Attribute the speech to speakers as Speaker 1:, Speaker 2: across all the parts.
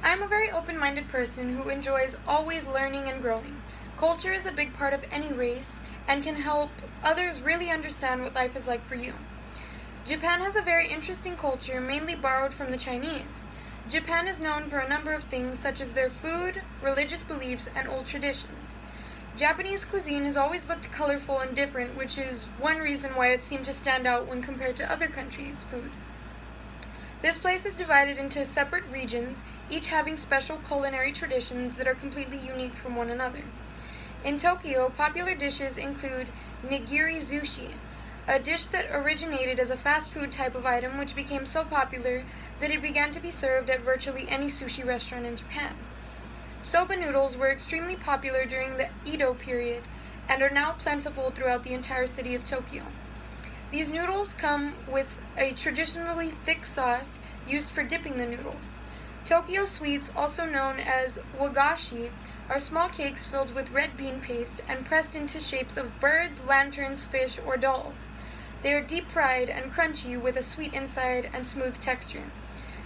Speaker 1: I'm a very open minded person who enjoys always learning and growing. Culture is a big part of any race and can help others really understand what life is like for you. Japan has a very interesting culture, mainly borrowed from the Chinese. Japan is known for a number of things such as their food, religious beliefs, and old traditions. Japanese cuisine has always looked colorful and different, which is one reason why it seemed to stand out when compared to other countries' food. This place is divided into separate regions, each having special culinary traditions that are completely unique from one another. In Tokyo, popular dishes include nigiri sushi, a dish that originated as a fast food type of item which became so popular that it began to be served at virtually any sushi restaurant in Japan. Soba noodles were extremely popular during the Edo period and are now plentiful throughout the entire city of Tokyo. These noodles come with a traditionally thick sauce used for dipping the noodles. Tokyo sweets, also known as wagashi, are small cakes filled with red bean paste and pressed into shapes of birds, lanterns, fish, or dolls. They are deep fried and crunchy with a sweet inside and smooth texture.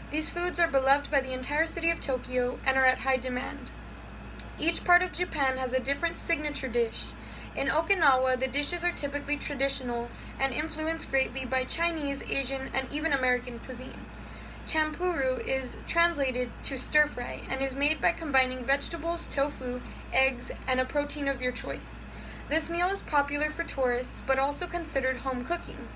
Speaker 1: These foods are beloved by the entire city of Tokyo and are at high demand. Each part of Japan has a different signature dish. In Okinawa, the dishes are typically traditional and influenced greatly by Chinese, Asian, and even American cuisine. Champuru is translated to stir-fry and is made by combining vegetables, tofu, eggs, and a protein of your choice. This meal is popular for tourists, but also considered home cooking.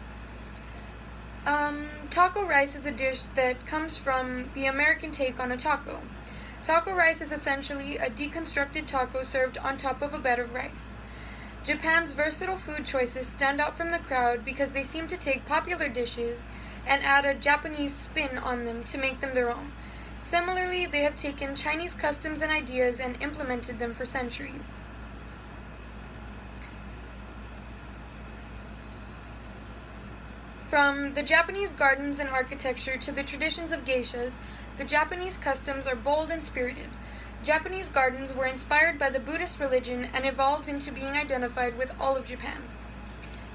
Speaker 1: Taco rice is a dish that comes from the American take on a taco. Taco rice is essentially a deconstructed taco served on top of a bed of rice. Japan's versatile food choices stand out from the crowd because they seem to take popular dishes and add a Japanese spin on them to make them their own. Similarly, they have taken Chinese customs and ideas and implemented them for centuries. From the Japanese gardens and architecture to the traditions of geishas, the Japanese customs are bold and spirited. Japanese gardens were inspired by the Buddhist religion and evolved into being identified with all of Japan.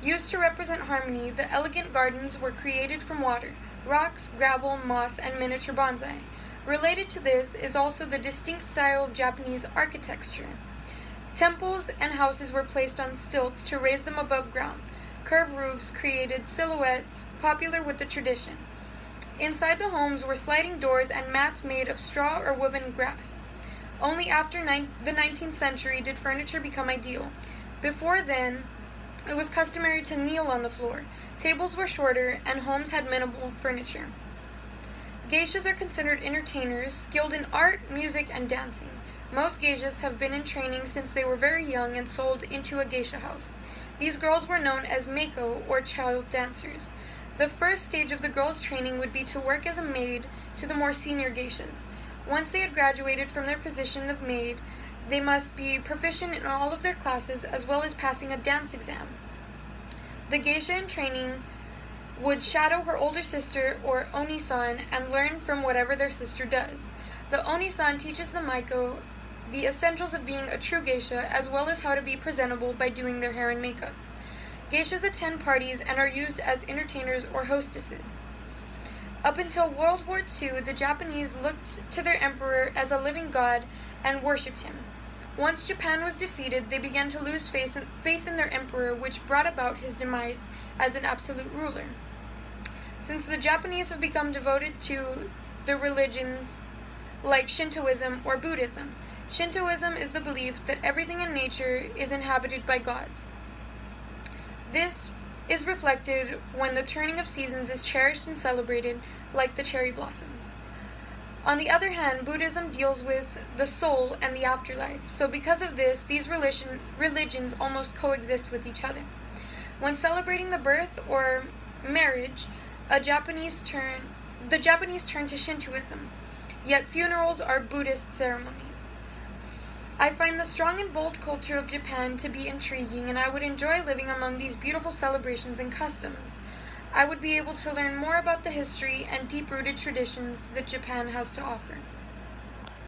Speaker 1: Used to represent harmony, the elegant gardens were created from water, rocks, gravel, moss, and miniature bonsai. Related to this is also the distinct style of Japanese architecture. Temples and houses were placed on stilts to raise them above ground. Curved roofs created silhouettes popular with the tradition. Inside the homes were sliding doors and mats made of straw or woven grass. Only after the 19th century did furniture become ideal. Before then, it was customary to kneel on the floor. Tables were shorter, and homes had minimal furniture. Geishas are considered entertainers, skilled in art, music, and dancing. Most geishas have been in training since they were very young and sold into a geisha house. These girls were known as maiko, or child dancers. The first stage of the girls' training would be to work as a maid to the more senior geishas. Once they had graduated from their position of maid, they must be proficient in all of their classes as well as passing a dance exam. The geisha in training would shadow her older sister or oni-san and learn from whatever their sister does. The oni-san teaches the maiko the essentials of being a true geisha as well as how to be presentable by doing their hair and makeup. Geishas attend parties and are used as entertainers or hostesses. Up until World War II, the Japanese looked to their emperor as a living god and worshipped him. Once Japan was defeated, they began to lose faith in their emperor, which brought about his demise as an absolute ruler. Since the Japanese have become devoted to the religions like Shintoism or Buddhism. Shintoism is the belief that everything in nature is inhabited by gods. This is reflected when the turning of seasons is cherished and celebrated like the cherry blossoms. On the other hand, Buddhism deals with the soul and the afterlife, so because of this, these religions almost coexist with each other. When celebrating the birth or marriage, the Japanese turn to Shintoism, yet funerals are Buddhist ceremonies. I find the strong and bold culture of Japan to be intriguing, and I would enjoy living among these beautiful celebrations and customs. I would be able to learn more about the history and deep-rooted traditions that Japan has to offer.